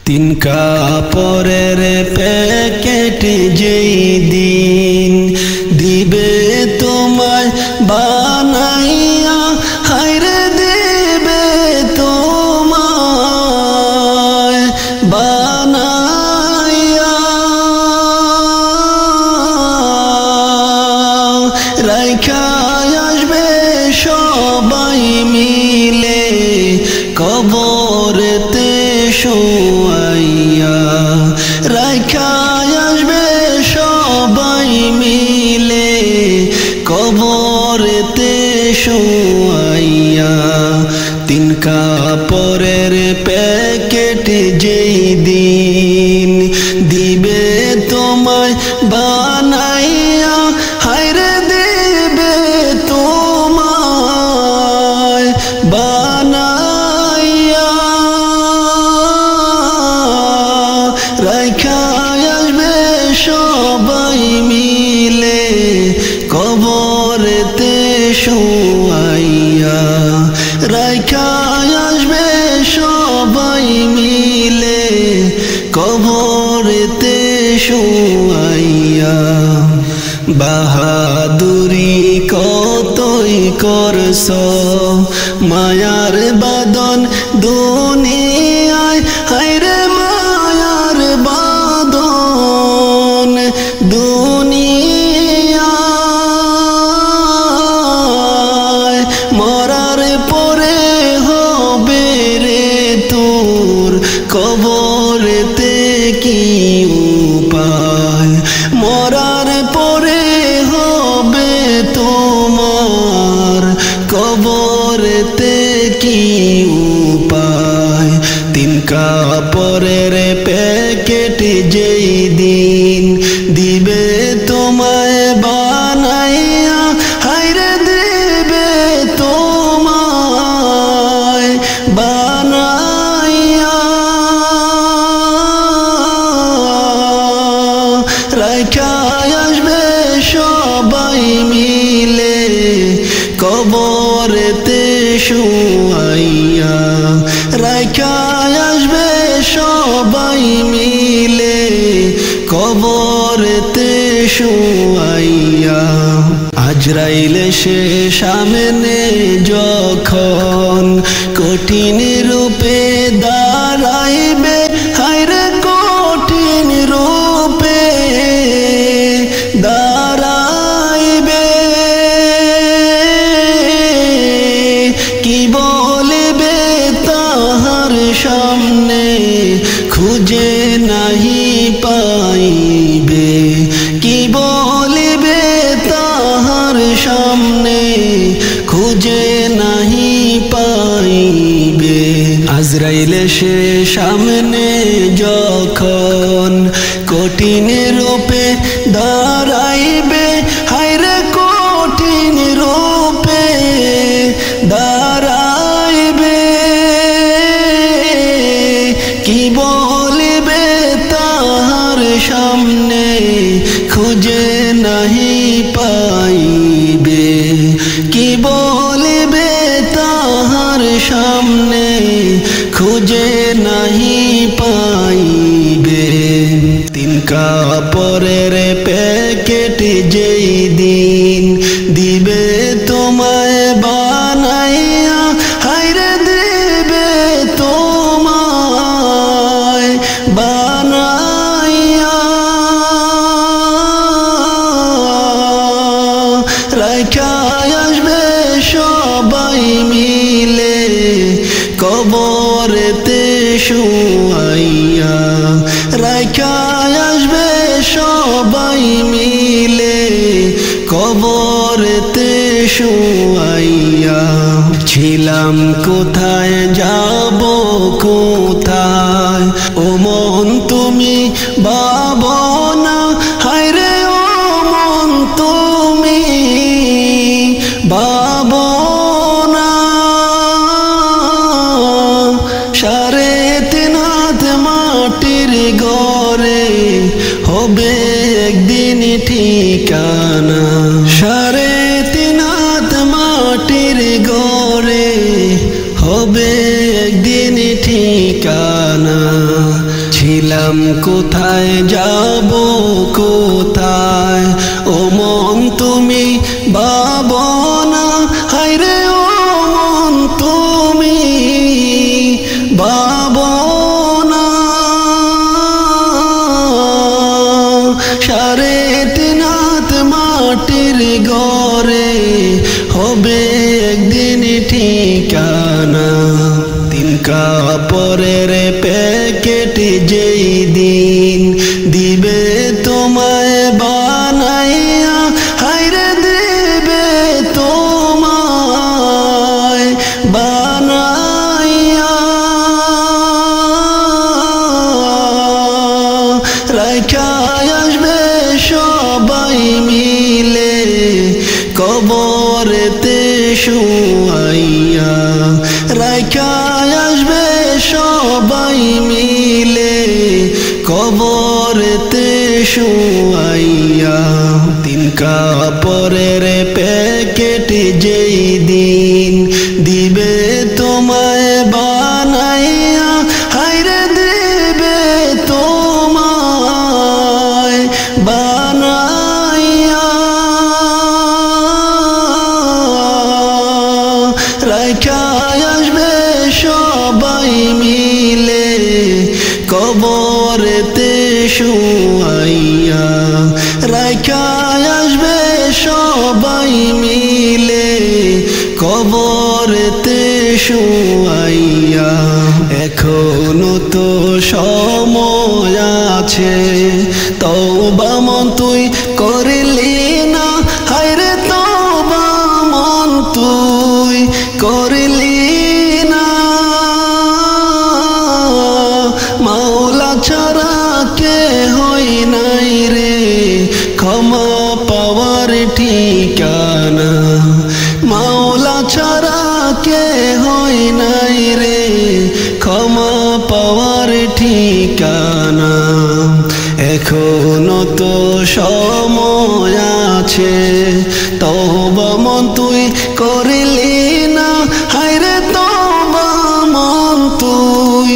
তিন কাপড়ের প্যাকেট যেই দিন দিবে তোমায় বানাইয়া, হায়রে দিবে তোমায় বানাইয়া, রাইখা আসবে সবাই মিলে কবরেতে শোয়াইয়া, রাইখা আসবে সবাই মিলে কবরেতে শোয়াইয়া। তিন কাপড়ের প্যাকেট যেই দিন দিবে তোমায় বানাইয়া, হায়রে দেবে তোমায় বানাইয়া, রাইখা আসবে সবাই মিলে কবরেতে শোয়াইয়া, রাইখা আসবে সবাই মিলে কবরেতে শোয়াইয়া। বাহাদুরি কতই করছ মায়ার বাদন দুনিয়ায়, হায়রে মায়ার বাদন দুনিয়ায়, মরার পরে হবে রে তোর কবরেতে কি উপায়, মরার পরে হবে তোমার কবরেতে কি উপায়। তিন কাপড়ের প্যাকেট যেই দিন দিবে তোমায় বানাইয়া, হায়রে দেবে তোমায় বানাইয়া, রাইখা আসবে সবাই মিলে কবরেতে শোয়াইয়া, রাইখা আসবে সবাই মিলে কবরেতে শোয়াইয়া। আজরাইল সে সামনে যখন কঠিন রূপে দাঁড়াইবে, হায়রে কঠিন রূপে দাঁড়াইবে, কি বলবে তাহার সামনে খুঁজে নাহি পাইবে, কি বলবে তাহার সামনে খুঁজে নাহি পাইবে। আজরাইল সে সামনে যখন কঠিন রূপে দাঁড়াইবে, হায়রে কঠিন রূপে দাঁড়াইবে, কি বলবে তাহার সামনে খুঁজে নাহি পাইবে, কি বলবে তাহার সামনে খুঁজে নাহি পাইবে। তিন কাপড়ের প্যাকেট যেই দিন দিবে তোমায় বানাইয়া, হায়রে দেবে তোমায় বানাইয়া, রাইখা আসবে সবাই মিলে কবরেতে শোয়াইয়া, রাইখা আসবে সবাই মিলে কবরেতে শোয়াইয়া। ছিলাম কোথায় যাব কোথায় ও মন তুমি ভাবনা, হায়রে ও মন তুমি ভাবনা, সাড়ে তিন হাত মাটির ঘরে হবে একদিন ঠিকানা, সাড়ে তিন হাত মাটির ঘরে হবে একদিন ঠিকানা। ছিলাম কোথায় যাব কোথায় ও মন তুমি ভাবনা হায়রে ও মন তুমি ভাবনা সাড়ে তিন হাত মাটির ঘরে হবে একদিন ঠিকানা তিন কাপড়ের প্যাকেট যেই দিন দিবে তোমায় বানাইয়া হায়রে দিবে তোমায় বানাইয়া রাইখা আসবে সবাই মিলে কবরেতে শুয়াইয়া রাইখা আসবে সবাই মিলে কবরেতে শুয়াইয়া তিন কাপড়ের প্যাকেট যেই দিন দিবে তোমায় বানাইয়া হায়রে দিবে তোমায় বানাইয়া রাইখা আসবে সবাই মিলে কবরেতে শুয়াইয়া রাইখা আসবে সবাই মিলে কবরেতে শুয়াইয়া এখনো তো সময় আছে তওবা মন তুই করলি না হায়রে তওবা মন তুই করলি না মাওলা ছাড়া কে হই নাই রে ক্ষমা পাওয়ার ঠিকানা মাওলা ছাড়া কে হই নাই রে ক্ষমা পাওয়ার ঠিকানা এখনো তো সময় আছে তওবা মন তুই করলি না হায়রে তওবা মন তুই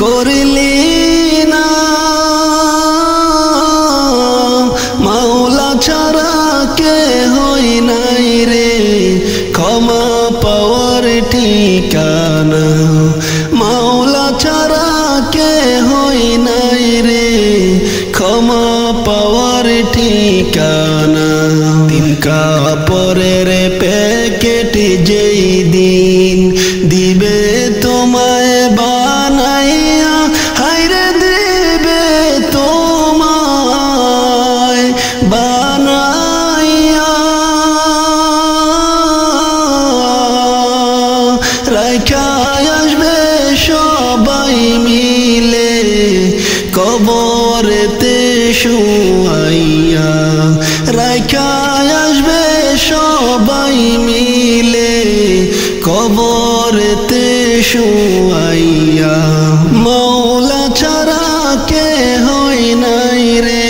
করলি না মাওলা ছাড়া কে হই নাই রে ক্ষমা পাওয়ার ঠিকানা মাওলা ছাড়া কে হই নাই রে ক্ষমা পাওয়ার ঠিকানা তিন কাপড়ের প্যাকেট যেই দিন দিবে তোমায় বানাইয়া হায়রে দিবে তোমায় বানাইয়া রাইখা আসবে সবাই মিলে কবরেতে শুয়াইয়া রাইখা আসবে সবাই মিলে কবরেতে শুয়াইয়া মাওলা ছাড়া কে হই নাই রে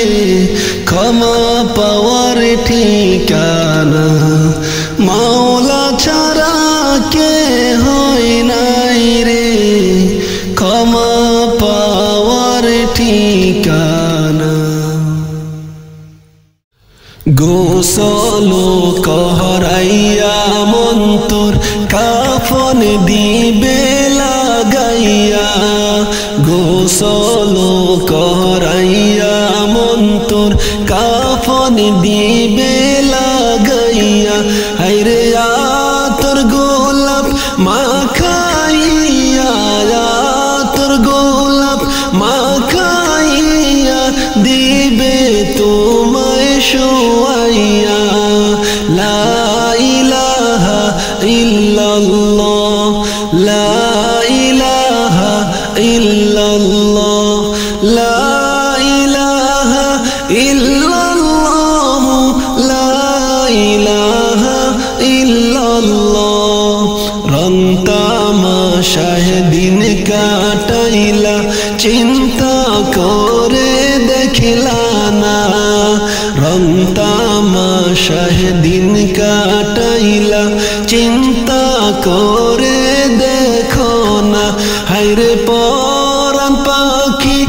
ক্ষমা পাওয়ার ঠিকানা মাওলা ছাড়া কে হই নাই রে ক্ষমা পাওয়ার ঠিকানা গোসল করাইয়া মন্তর কাফন দিবে লাগাইয়া গোসল করাইয়া মন্তর কাফন দিবে লাগাইয়া হায়রে তোর গোলাপ মাখাইয়া তোর গোলাপ মাখাইয়া দিবে তোমায় শুয়াইয়া লা ইলাহা ইল্লাল্লাহ লা ইলাহা ইল্লাল্লাহ লা ইলাহা ইল্লাল্লাহ লা ইলাহা ইল্লাল্লাহ রন্তামাশায় দিন কাটাইলা চিন্তা করে দেখিলা না রন্তামাশায় দিন কাটাইলা চিন্তা করে দেখো না হায়রে পরাণ পাক পাখি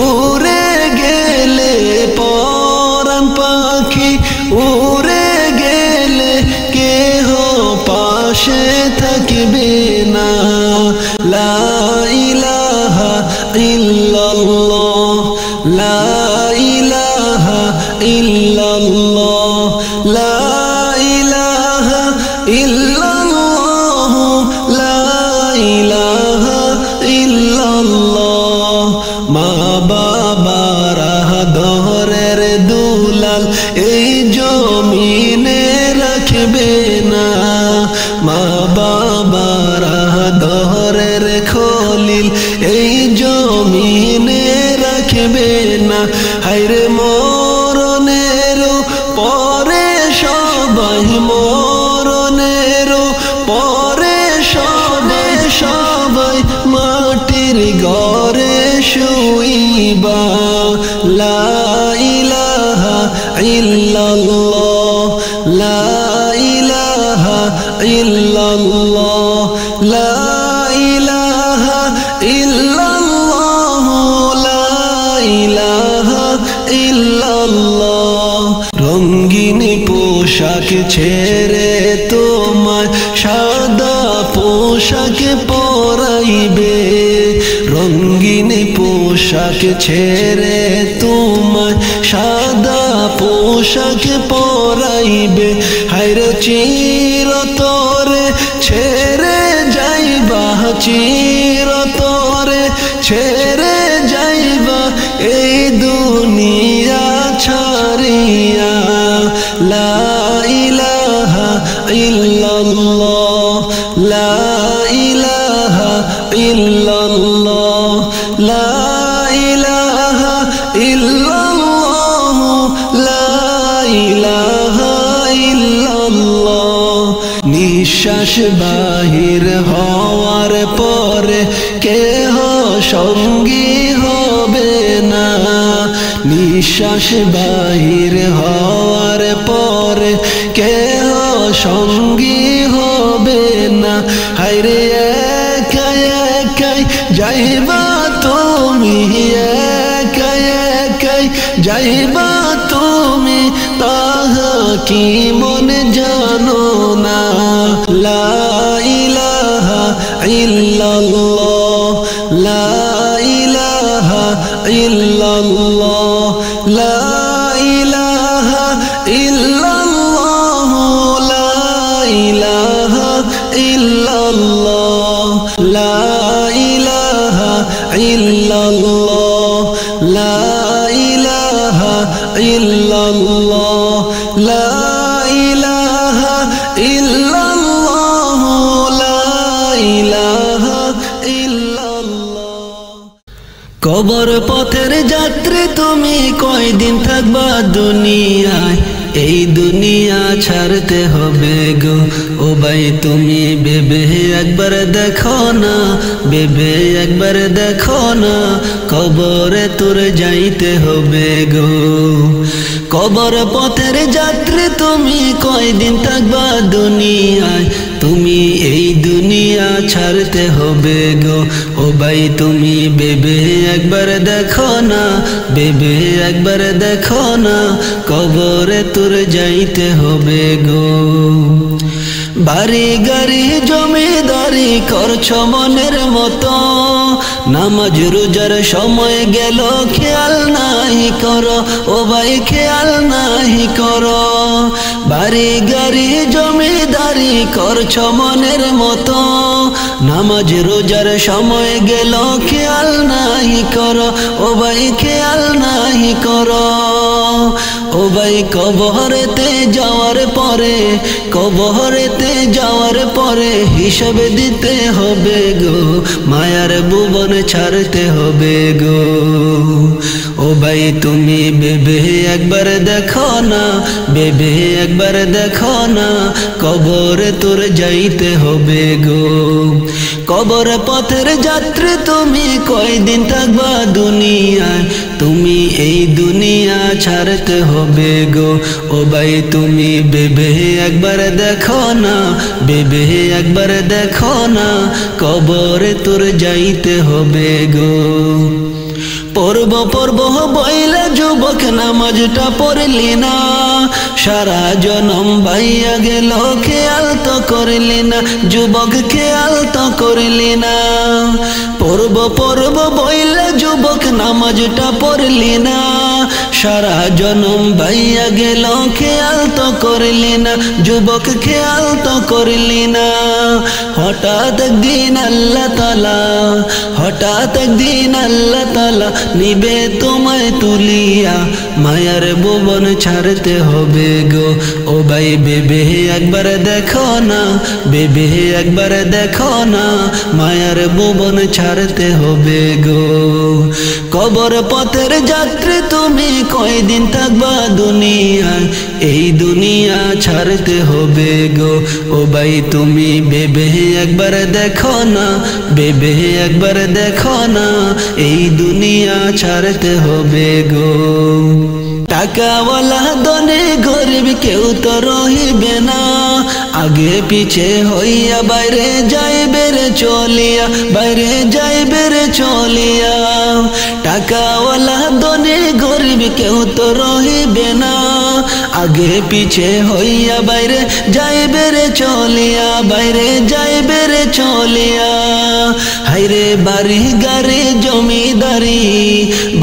উড়ে গেলে পরাণ পাখি উড়ে গেলে কেহ পাশে থাকবে না লা ইলাহা ইল্লাল্লাহ লা ইলাহা ইল্লাল্লাহ লা ইলাহা ইল্লাল্লাহ লা ইলাহা ইল্লাল্লাহ মা বাবারা দহরের দুলাল এই জমিনে রাখবে না মা বাবারা দহরের খলিল এই জমিনে রাখবে না হায়রে মরণের পরে সবাই মরণের পরে সবাই মাটির ঘরে শুইবা লা ইলাহা ইল্লাল্লাহ লা ইলাহা ইল্লাল্লাহ লা ইলাহা ইল্লাল্লাহ লা ইলাহা ইল্লাল্লাহ রঙিন পোশাক ছেড়ে তোমায় সাদা পোশাক পরাইবে রঙিন পোশাক ছেড়ে তোমায় সাদা পোশাক পরাইবে হায়রে চিরতরে ছেড়ে যাইবা চিরতরে ছেড়ে যাইবা এই দুনিয়া ছাড়িয়া লা ইলাহা ইল্লাল্লাহ লা ইলাহা ইল্লাল্লাহ লা ইলাহা ইল্লাল্লাহ লা ইলাহা ইল্লাল্লাহ নিঃশ্বাস বাহির হওয়ার পরে কেহ সঙ্গী হবে না নিঃশ্বাস বাহির হওয়ার পরে কেহ সঙ্গী হবে না হায়রে একাই একাই যাইবা তুমি একাই একাই যাইবা তুমি তাহা কি মনে জানো না লা ইলাহা ইল্লাল্লাহ লা ইলাহা ইল্লাল্লাহ লা ইলাহা ইল্লাল্লাহ লা ইলাহা ইল্লাল্লাহ লা ইলাহা ইল্লাল্লাহ লা ইলাহা ইল্লাল্লাহ লা ইলাহা ইল্লাল্লাহ লা ইলাহা ইল্লাল্লাহ কবর পথের যাত্রী তুমি কয়দিন থাকবা দুনিয়ায় এই দুনিয়া ছাড়তে হবে গো ও ভাই তুমি ভেবে একবার দেখো না ভেবে একবার দেখো না কবরে তোর যাইতে হবে গো কবর পথের যাত্রী তুমি কয়দিন থাকবা দুনিয়ায় তুমি এই দুনিয়া ছাড়তে হবে গো ও ভাই তুমি ভেবে একবার দেখো না ভেবে একবার দেখো না কবরে তোর যাইতে হবে গো বাড়ি গাড়ি জমিদারি করছো মনের মতো নামাজ রোজার সময় গেল খেয়াল নাহি করো ও ভাই খেয়াল নাহি করো বাড়ি গাড়ি জমিদারি করছো মনের মতো নামাজ রোজার সময় গেল খেয়াল নাহি করো ও ভাই খেয়াল নাহি করো ও ভাই কবরেতে যাওয়ার পরে কবরেতে যাওয়ার পরে হিসাব দিতে হবে গো মায়ার ভুবন ছাড়তে হবে গো ও ভাই তুমি ভেবে একবার দেখো না ভেবে একবার দেখো না কবরে তোর যাইতে হবে গো কবর পথের যাত্রী তুমি কয়দিন থাকবা দুনিয়ায় তুমি এই দুনিয়া ছাড়তে হবে গো ও ভাই তুমি ভেবে একবার দেখো না ভেবে একবার দেখো না কবরে তোর যাইতে হবে গো পড়ব পড়ব বইলা যুবক নামাজটা পড়লি না, সারা জনম বাইয়া গেল খেয়াল তো করলি না, যুবক খেয়াল তো করলি না। পড়ব পড়ব বইলা যুবক নামাজটা পড়লি না, সারা জনম বাইয়া গেল খেয়াল তো করলি না, যুবক খেয়াল তো করলি না। হঠাৎ একদিন আল্লাহ তাআলা, হঠাৎ একদিন আল্লাহ তাআলা নিবে তোমায় তুলিয়া, মায়ার ভুবন ছাড়তে হবে গো। ও ভাই বেবে একবার দেখো না, বেবে একবার দেখো না, মায়ার ভুবন ছাড়তে হবে গো। কবর পথের যাত্রী তুমি কয়দিন থাকবা দুনিয়ায়, এই দুনিয়া ছাড়তে হবে গো। ও ভাই তুমি বেবে একবার দেখো না, বেবে একবার দেখো না, এই দুনিয়া ছাড়তে হবে গো। টাকাওয়ালা ধনী গরিব কেউ তো রহিবে না, আগে পিছে হইয়া বাইরে যাইবে রে চলিয়া, বাইরে যাইবে রে চলিয়া। টাকাওয়ালা ধনী গরিব কেউ তো রহিবে না, আগে পিছে হইয়া বাইরে যাইবে রে চলিয়া, বাইরে যাইবে রে চলিয়া। হাইরে বাড়ি গাড়ি জমিদারি,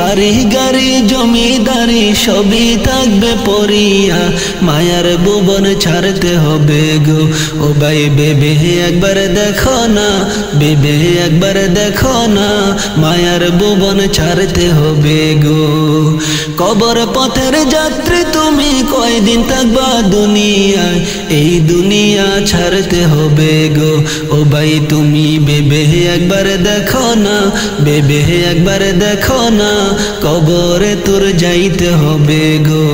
বাড়ি গাড়ি জমিদারি সবই থাকবে পড়িয়া, মায়ার ভুবন ছাড়তে হবে গো। ও ভাই বেবে একবার দেখো না, বেবে একবার দেখো না, মায়ার ভুবন ছাড়তে হবে গো। কবর পথের যাত্রী তুমি কয়দিন থাকবা দুনিয়ায়, এই দুনিয়া ছাড়তে হবে গো। ও ভাই তুমি বেবে একবার দেখো না, বেবে একবার দেখো না, কবরে তোর যাইতে হবে গো।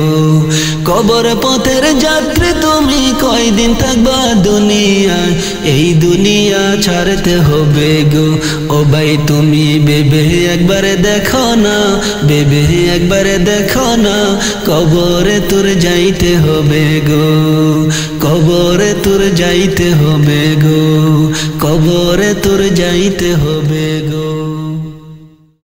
কবর পথের যাত্রী তুমি কয়দিন থাকবা দুনিয়ায়, এই দুনিয়া ছাড়তে হবে গো। ও ভাই তুমি বেবে একবার দেখো না, বেবে একবার দেখো না, কবরে তোর যাইতে হবে গো, কবরে তোর যাইতে হবে গো, কবরে তোর যাইতে হবে গো।